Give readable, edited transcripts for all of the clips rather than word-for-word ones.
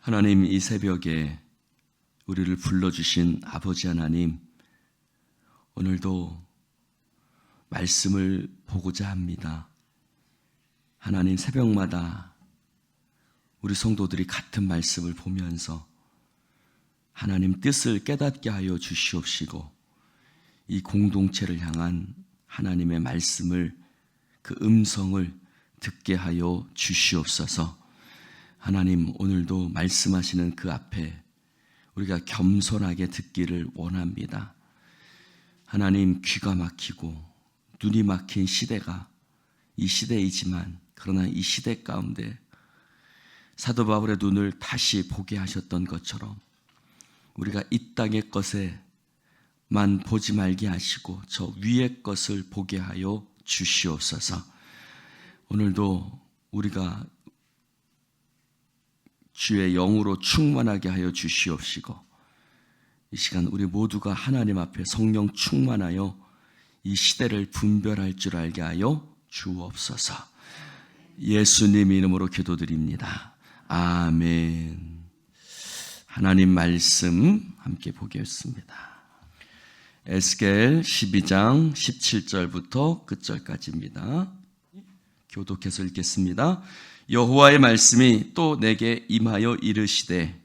하나님, 이 새벽에 우리를 불러주신 아버지 하나님, 오늘도 말씀을 보고자 합니다. 하나님, 새벽마다 우리 성도들이 같은 말씀을 보면서 하나님 뜻을 깨닫게 하여 주시옵시고, 이 공동체를 향한 하나님의 말씀을, 그 음성을 듣게 하여 주시옵소서. 하나님, 오늘도 말씀하시는 그 앞에 우리가 겸손하게 듣기를 원합니다. 하나님, 귀가 막히고 눈이 막힌 시대가 이 시대이지만, 그러나 이 시대 가운데 사도 바울의 눈을 다시 보게 하셨던 것처럼 우리가 이 땅의 것에만 보지 말게 하시고 저 위의 것을 보게 하여 주시옵소서. 오늘도 우리가 주의 영으로 충만하게 하여 주시옵시고, 이 시간 우리 모두가 하나님 앞에 성령 충만하여 이 시대를 분별할 줄 알게 하여 주옵소서. 예수님 이름으로 기도드립니다. 아멘. 하나님 말씀 함께 보겠습니다. 에스겔 12장 17절부터 끝절까지입니다. 교독해서 읽겠습니다. 여호와의 말씀이 또 내게 임하여 이르시되,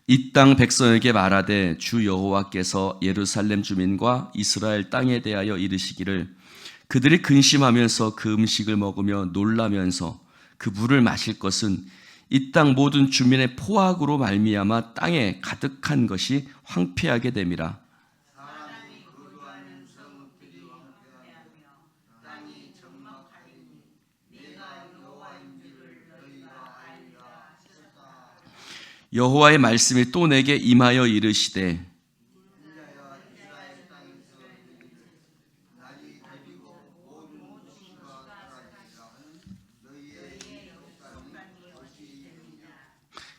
이 땅 백성에게 말하되, 주 여호와께서 예루살렘 주민과 이스라엘 땅에 대하여 이르시기를, 그들이 근심하면서 그 음식을 먹으며 놀라면서 그 물을 마실 것은 이 땅 모든 주민의 포악으로 말미암아 땅에 가득한 것이 황폐하게 됨이라. 여호와의 말씀이 또 내게 임하여 이르시되,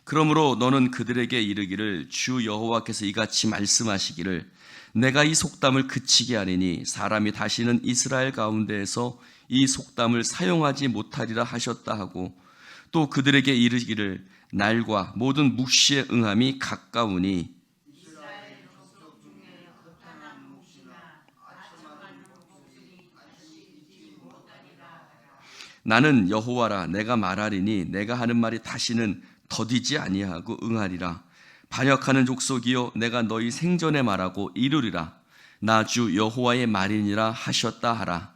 그러므로 너는 그들에게 이르기를, 주 여호와께서 이같이 말씀하시기를, 내가 이 속담을 그치게 하리니 사람이 다시는 이스라엘 가운데에서 이 속담을 사용하지 못하리라 하셨다 하고, 또 그들에게 이르기를, 날과 모든 묵시의 응함이 가까우니 나는 여호와라. 내가 말하리니 내가 하는 말이 다시는 더디지 아니하고 응하리라. 반역하는 족속이여, 내가 너희 생전에 말하고 이루리라. 나 주 여호와의 말이니라 하셨다 하라.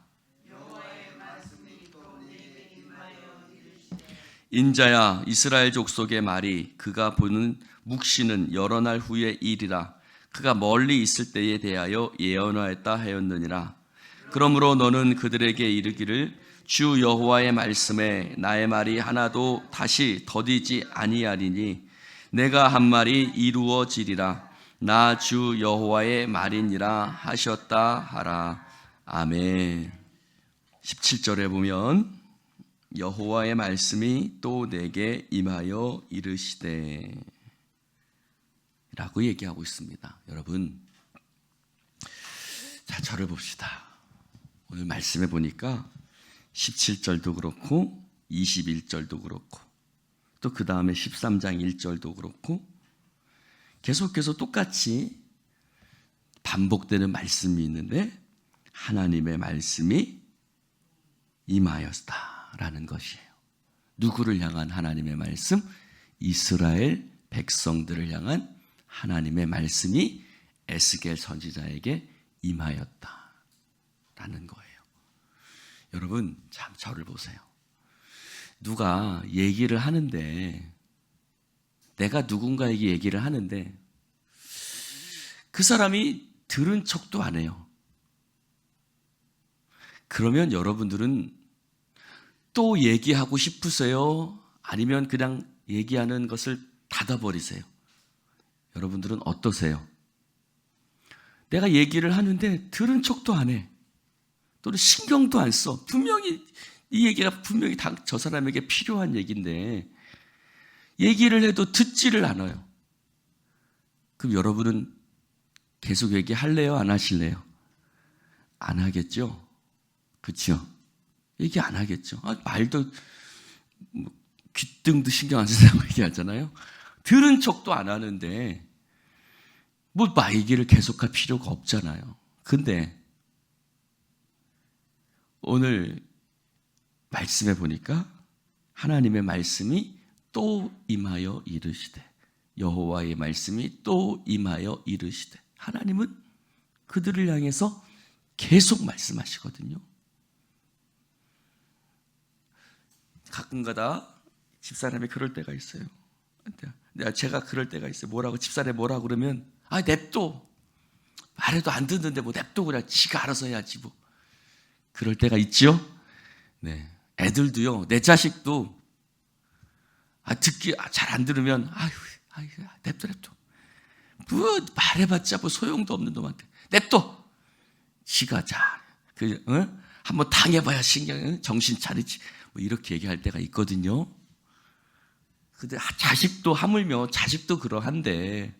인자야, 이스라엘 족속의 말이 그가 보는 묵시는 여러 날 후의 일이라. 그가 멀리 있을 때에 대하여 예언하였다 하였느니라. 그러므로 너는 그들에게 이르기를, 주 여호와의 말씀에 나의 말이 하나도 다시 더디지 아니하리니 내가 한 말이 이루어지리라. 나 주 여호와의 말이니라 하셨다 하라. 아멘. 17절에 보면 여호와의 말씀이 또 내게 임하여 이르시되 라고 얘기하고 있습니다. 여러분, 자, 저를 봅시다. 오늘 말씀해 보니까 17절도 그렇고 21절도 그렇고 또 그 다음에 13장 1절도 그렇고 계속해서 똑같이 반복되는 말씀이 있는데, 하나님의 말씀이 임하였다라는 것이에요. 누구를 향한 하나님의 말씀? 이스라엘 백성들을 향한 하나님의 말씀이 에스겔 선지자에게 임하였다라는 거예요. 여러분, 참 저를 보세요. 누가 얘기를 하는데, 내가 누군가에게 얘기를 하는데 그 사람이 들은 척도 안 해요. 그러면 여러분들은 또 얘기하고 싶으세요? 아니면 그냥 얘기하는 것을 닫아버리세요? 여러분들은 어떠세요? 내가 얘기를 하는데 들은 척도 안 해. 또는 신경도 안 써. 분명히 이 얘기가 분명히 저 사람에게 필요한 얘기인데 얘기를 해도 듣지를 않아요. 그럼 여러분은 계속 얘기할래요? 안 하실래요? 안 하겠죠? 그렇죠? 얘기 안 하겠죠? 말도 귀등도 신경 안 쓴다고 얘기하잖아요. 들은 척도 안 하는데 뭐 얘기를 계속할 필요가 없잖아요. 근데 오늘 말씀해 보니까 하나님의 말씀이 또 임하여 이르시되, 여호와의 말씀이 또 임하여 이르시되, 하나님은 그들을 향해서 계속 말씀하시거든요. 가끔가다 집사람이 그럴 때가 있어요. 제가 그럴 때가 있어요. 집사람이 뭐라고 그러면 냅둬, 말해도 안 듣는데 뭐 냅둬, 그래 지가 알아서 해야지 뭐. 그럴 때가 있죠. 네, 애들도요, 내 자식도 듣기 잘 안 들으면 냅둬 뭐 말해봤자 뭐 소용도 없는 놈한테 냅둬, 지가 한번 당해봐야 정신 차리지, 뭐 이렇게 얘기할 때가 있거든요. 근데 자식도 하물며 자식도 그러한데,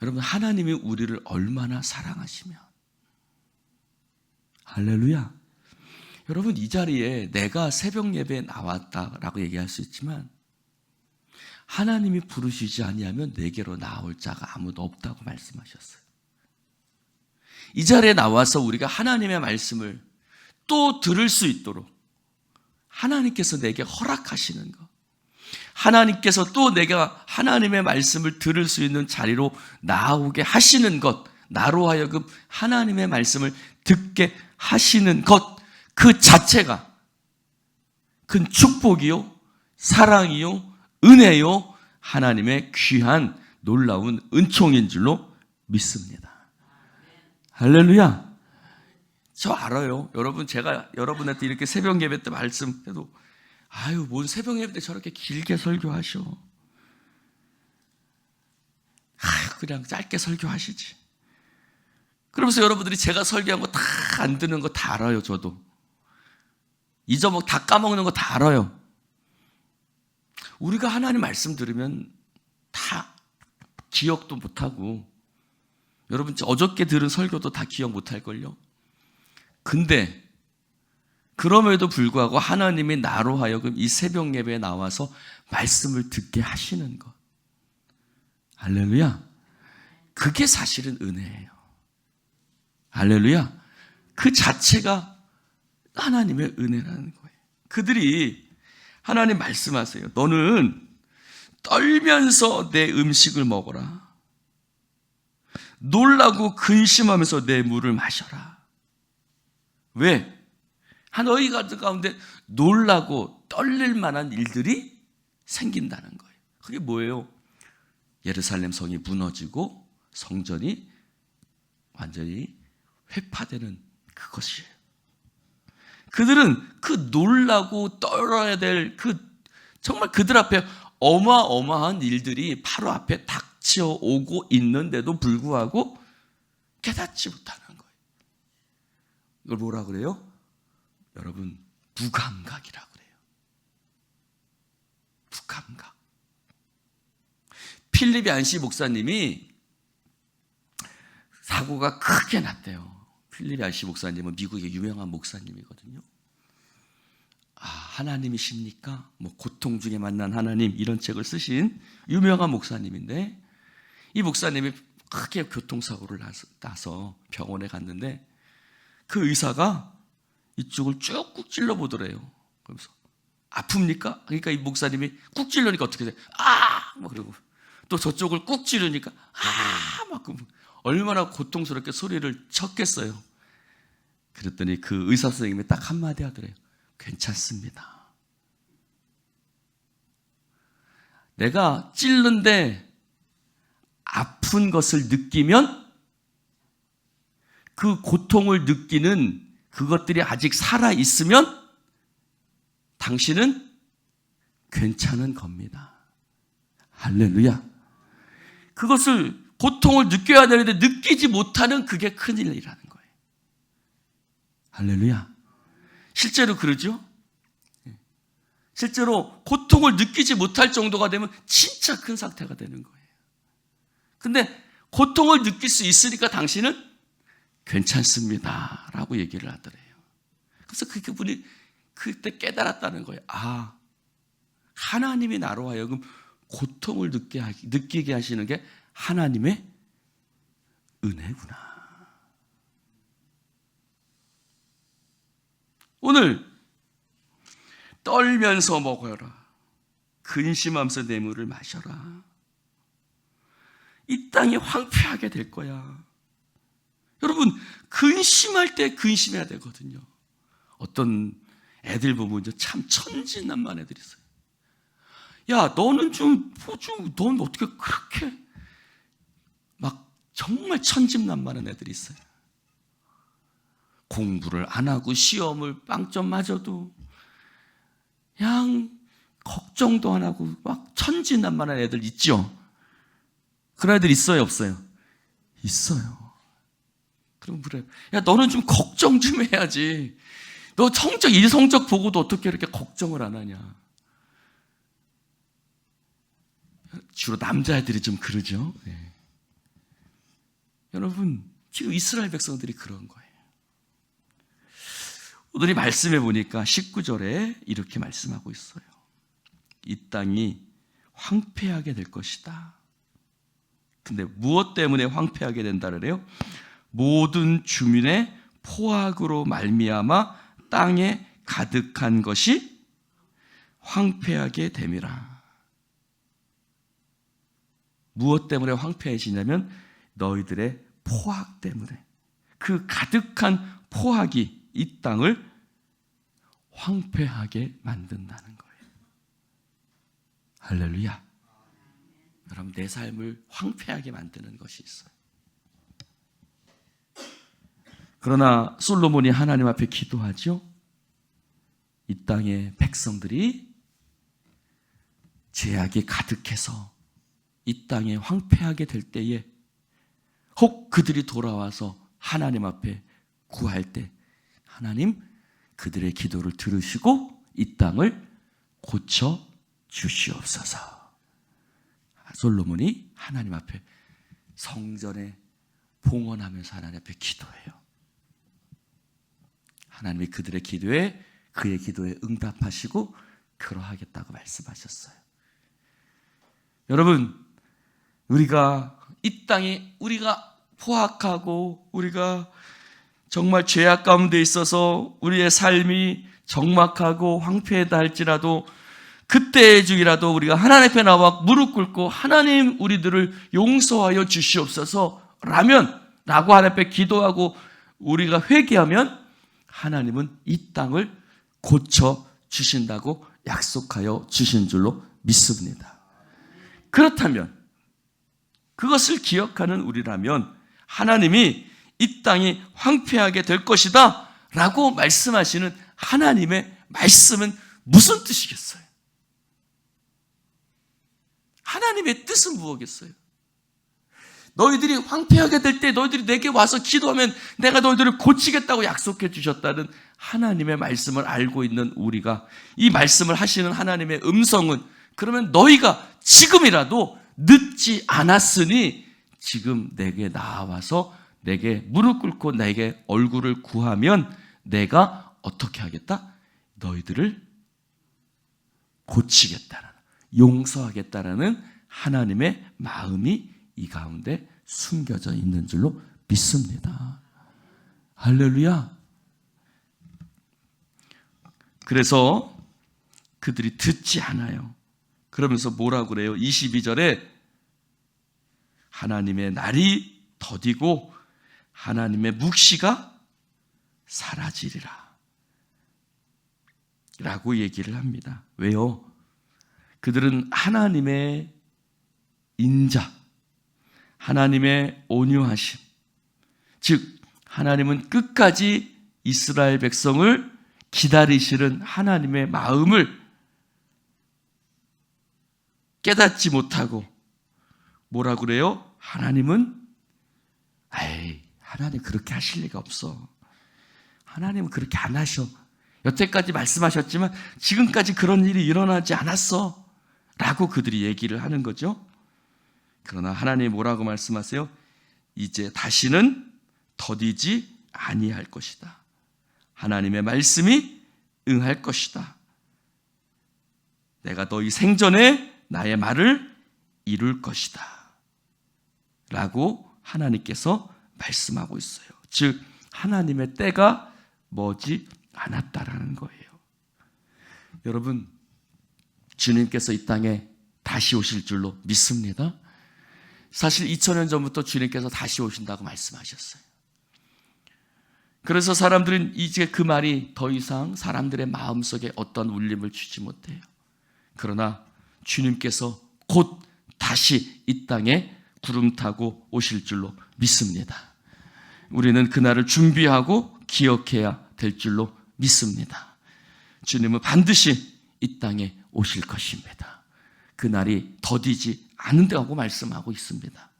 여러분, 하나님이 우리를 얼마나 사랑하시면, 할렐루야. 여러분, 이 자리에 내가 새벽 예배에 나왔다라고 얘기할 수 있지만, 하나님이 부르시지 아니하면 내게로 나올 자가 아무도 없다고 말씀하셨어요. 이 자리에 나와서 우리가 하나님의 말씀을 또 들을 수 있도록 하나님께서 내게 허락하시는 것, 하나님께서 또 내가 하나님의 말씀을 들을 수 있는 자리로 나오게 하시는 것, 나로 하여금 하나님의 말씀을 듣게 하시는 것, 그 자체가 큰 축복이요, 사랑이요, 은혜요, 하나님의 귀한 놀라운 은총인 줄로 믿습니다. 할렐루야. 저 알아요. 여러분, 제가 여러분한테 이렇게 새벽 예배 때 말씀해도 뭔 새벽 예배 때 저렇게 길게 설교하셔. 그냥 짧게 설교하시지. 그러면서 여러분들이 제가 설교한 거 다 안 듣는 거 다 알아요. 저도 잊어먹 다 까먹는 거 다 알아요. 우리가 하나님 말씀 들으면 다 기억도 못하고, 여러분 어저께 들은 설교도 다 기억 못할걸요. 근데 그럼에도 불구하고 하나님이 나로 하여금 이 새벽 예배에 나와서 말씀을 듣게 하시는 것, 할렐루야. 그게 사실은 은혜예요. 할렐루야. 그 자체가 하나님의 은혜라는 거예요. 그들이 하나님 말씀하세요. 너는 떨면서 내 음식을 먹어라. 놀라고 근심하면서 내 물을 마셔라. 왜? 너희 가운데 놀라고 떨릴 만한 일들이 생긴다는 거예요. 그게 뭐예요? 예루살렘 성이 무너지고 성전이 완전히 회파되는 그것이에요. 그들은 그 놀라고 떨어야 될 정말 그들 앞에 어마어마한 일들이 바로 앞에 닥쳐오고 있는데도 불구하고 깨닫지 못하는 거예요. 이걸 뭐라 그래요? 여러분, 무감각이라고 그래요. 무감각. 필립 얀시 목사님이 사고가 크게 났대요. 필립 얀시 목사님은 미국의 유명한 목사님이거든요. 하나님이십니까? 고통 중에 만난 하나님, 이런 책을 쓰신 유명한 목사님인데, 이 목사님이 크게 교통사고를 나서 병원에 갔는데 그 의사가 이쪽을 쭉꾹 찔러보더래요. 그러면서 아픕니까? 그러니까 이 목사님이 꾹 찔러니까 어떻게 돼? 그러고 또 저쪽을 꾹 찌르니까 얼마나 고통스럽게 소리를 쳤겠어요. 그랬더니 그 의사 선생님이 딱 한마디 하더래요. 괜찮습니다. 내가 찔른데 아픈 것을 느끼면 그 고통을 느끼는 그것들이 아직 살아있으면 당신은 괜찮은 겁니다. 할렐루야. 그것을 고통을 느껴야 되는데 느끼지 못하는 그게 큰일이라는 거예요. 할렐루야. 실제로 그러죠. 실제로 고통을 느끼지 못할 정도가 되면 진짜 큰 상태가 되는 거예요. 근데 고통을 느낄 수 있으니까 당신은 괜찮습니다 라고 얘기를 하더래요. 그래서 그분이 그때 깨달았다는 거예요. 아, 하나님이 나로 하여금 고통을 느끼게 하시는 게 하나님의 은혜구나. 오늘 떨면서 먹어라, 근심하면서 내 물을 마셔라. 이 땅이 황폐하게 될 거야. 여러분, 근심할 때 근심해야 되거든요. 어떤 애들 보면 참 천진난만 애들이 있어요. 야, 너는 넌 어떻게 그렇게 막 정말 천진난만한 애들이 있어요. 공부를 안 하고 시험을 빵점 맞아도 그냥 걱정도 안 하고 막 천진난만한 애들 있죠? 그런 애들 있어요, 없어요? 있어요. 그럼 그래, 야, 너는 좀 걱정 좀 해야지. 너 이 성적 보고도 어떻게 이렇게 걱정을 안 하냐. 주로 남자애들이 좀 그러죠. 네. 여러분, 지금 이스라엘 백성들이 그런 거예요. 오늘이 말씀해 보니까 19절에 이렇게 말씀하고 있어요. 이 땅이 황폐하게 될 것이다. 근데 무엇 때문에 황폐하게 된다 그래요? 모든 주민의 포악으로 말미암아 땅에 가득한 것이 황폐하게 됨이라. 무엇 때문에 황폐해지냐면 너희들의 포악 때문에. 그 가득한 포악이 이 땅을 황폐하게 만든다는 거예요. 할렐루야. 여러분, 내 삶을 황폐하게 만드는 것이 있어요. 그러나 솔로몬이 하나님 앞에 기도하죠. 이 땅의 백성들이 죄악이 가득해서 이 땅에 황폐하게 될 때에 혹 그들이 돌아와서 하나님 앞에 구할 때 하나님 그들의 기도를 들으시고 이 땅을 고쳐 주시옵소서. 솔로몬이 하나님 앞에 성전에 봉헌하면서 하나님 앞에 기도해요. 하나님이 그들의 기도에, 그의 기도에 응답하시고 그러하겠다고 말씀하셨어요. 여러분, 우리가 이 땅에 우리가 포악하고 우리가 정말 죄악 가운데 있어서 우리의 삶이 적막하고 황폐하다 할지라도 그때의 중이라도 우리가 하나님 앞에 나와 무릎 꿇고 하나님 우리들을 용서하여 주시옵소서 라고 하나님 앞에 기도하고 우리가 회개하면 하나님은 이 땅을 고쳐 주신다고 약속하여 주신 줄로 믿습니다. 그렇다면 그것을 기억하는 우리라면 하나님이 이 땅이 황폐하게 될 것이다 라고 말씀하시는 하나님의 말씀은 무슨 뜻이겠어요? 하나님의 뜻은 무엇이겠어요? 너희들이 황폐하게 될 때 너희들이 내게 와서 기도하면 내가 너희들을 고치겠다고 약속해 주셨다는 하나님의 말씀을 알고 있는 우리가 이 말씀을 하시는 하나님의 음성은 그러면 너희가 지금이라도 늦지 않았으니 지금 내게 나와서 내게 무릎 꿇고 내게 얼굴을 구하면 내가 어떻게 하겠다? 너희들을 고치겠다는, 용서하겠다라는 하나님의 마음이 이 가운데 숨겨져 있는 줄로 믿습니다. 할렐루야. 그래서 그들이 듣지 않아요. 그러면서 뭐라고 그래요? 22절에 하나님의 날이 더디고 하나님의 묵시가 사라지리라 라고 얘기를 합니다. 왜요? 그들은 하나님의 인자, 하나님의 온유하심, 즉 하나님은 끝까지 이스라엘 백성을 기다리시는 하나님의 마음을 깨닫지 못하고 뭐라고 그래요? 하나님은 하나님 그렇게 하실 리가 없어. 하나님은 그렇게 안 하셔. 여태까지 말씀하셨지만 지금까지 그런 일이 일어나지 않았어 라고 그들이 얘기를 하는 거죠. 그러나 하나님이 뭐라고 말씀하세요? 이제 다시는 더디지 아니할 것이다. 하나님의 말씀이 응할 것이다. 내가 너희 생전에 나의 말을 이룰 것이다. 라고 하나님께서 말씀하고 있어요. 즉 하나님의 때가 머지 않았다라는 거예요. 여러분, 주님께서 이 땅에 다시 오실 줄로 믿습니다. 사실 2000년 전부터 주님께서 다시 오신다고 말씀하셨어요. 그래서 사람들은 이제 그 말이 더 이상 사람들의 마음속에 어떤 울림을 주지 못해요. 그러나 주님께서 곧 다시 이 땅에 구름 타고 오실 줄로 믿습니다. 우리는 그날을 준비하고 기억해야 될 줄로 믿습니다. 주님은 반드시 이 땅에 오실 것입니다. 그날이 더디지 않는다고 말씀하고 있습니다.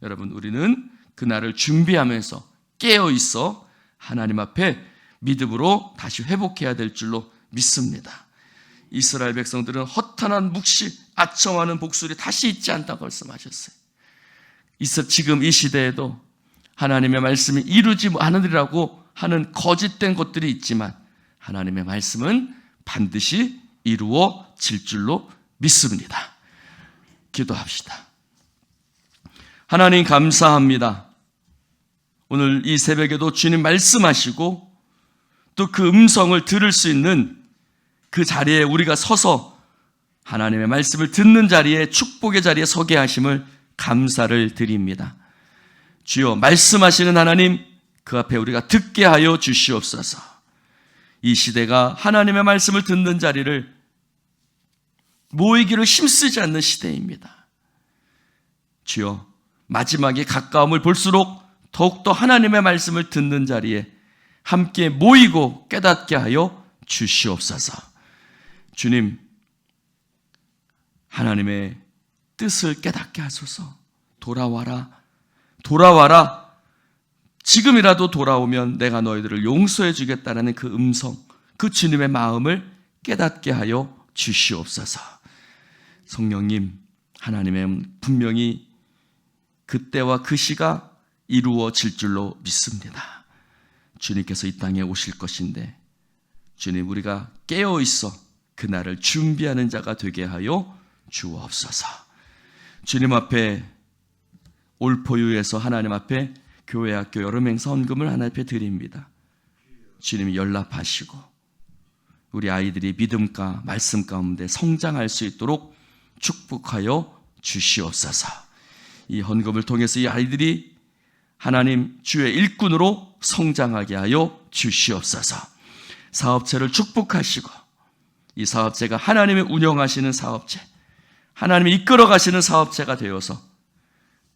여러분, 우리는 그날을 준비하면서 깨어 있어 하나님 앞에 믿음으로 다시 회복해야 될 줄로 믿습니다. 이스라엘 백성들은 허탄한 묵시, 아첨하는 복술이 다시 있지 않다고 말씀하셨어요. 지금 이 시대에도 하나님의 말씀이 이루지 않으리라고 하는 거짓된 것들이 있지만 하나님의 말씀은 반드시 이루어질 줄로 믿습니다. 기도합시다. 하나님 감사합니다. 오늘 이 새벽에도 주님 말씀하시고 또 그 음성을 들을 수 있는 그 자리에 우리가 서서 하나님의 말씀을 듣는 자리에, 축복의 자리에 서게 하심을 감사를 드립니다. 주여, 말씀하시는 하나님, 그 앞에 우리가 듣게 하여 주시옵소서. 이 시대가 하나님의 말씀을 듣는 자리를 모이기를 힘쓰지 않는 시대입니다. 주여, 마지막에 가까움을 볼수록 더욱더 하나님의 말씀을 듣는 자리에 함께 모이고 깨닫게 하여 주시옵소서. 주님, 하나님의 뜻을 깨닫게 하소서. 돌아와라, 돌아와라. 지금이라도 돌아오면 내가 너희들을 용서해 주겠다는 그 음성, 그 주님의 마음을 깨닫게 하여 주시옵소서. 성령님, 하나님은 분명히 그때와 그 시가 이루어질 줄로 믿습니다. 주님께서 이 땅에 오실 것인데 주님, 우리가 깨어 있어 그날을 준비하는 자가 되게 하여 주옵소서. 주님 앞에 올포유에서 하나님 앞에 교회, 학교, 여름 행사 헌금을 하나님 앞에 드립니다. 주님이 연락하시고 우리 아이들이 믿음과 말씀 가운데 성장할 수 있도록 축복하여 주시옵소서. 이 헌금을 통해서 이 아이들이 하나님 주의 일꾼으로 성장하게 하여 주시옵소서. 사업체를 축복하시고 이 사업체가 하나님이 운영하시는 사업체, 하나님이 이끌어 가시는 사업체가 되어서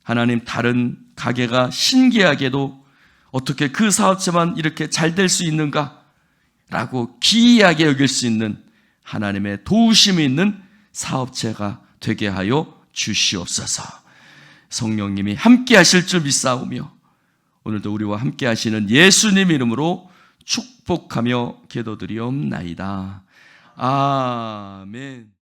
하나님, 다른 가게가 신기하게도 어떻게 그 사업체만 이렇게 잘 될 수 있는가 라고 기이하게 여길 수 있는 하나님의 도우심이 있는 사업체가 되게 하여 주시옵소서. 성령님이 함께 하실 줄 믿사오며 오늘도 우리와 함께 하시는 예수님 이름으로 축복하며 기도드리옵나이다. 아멘.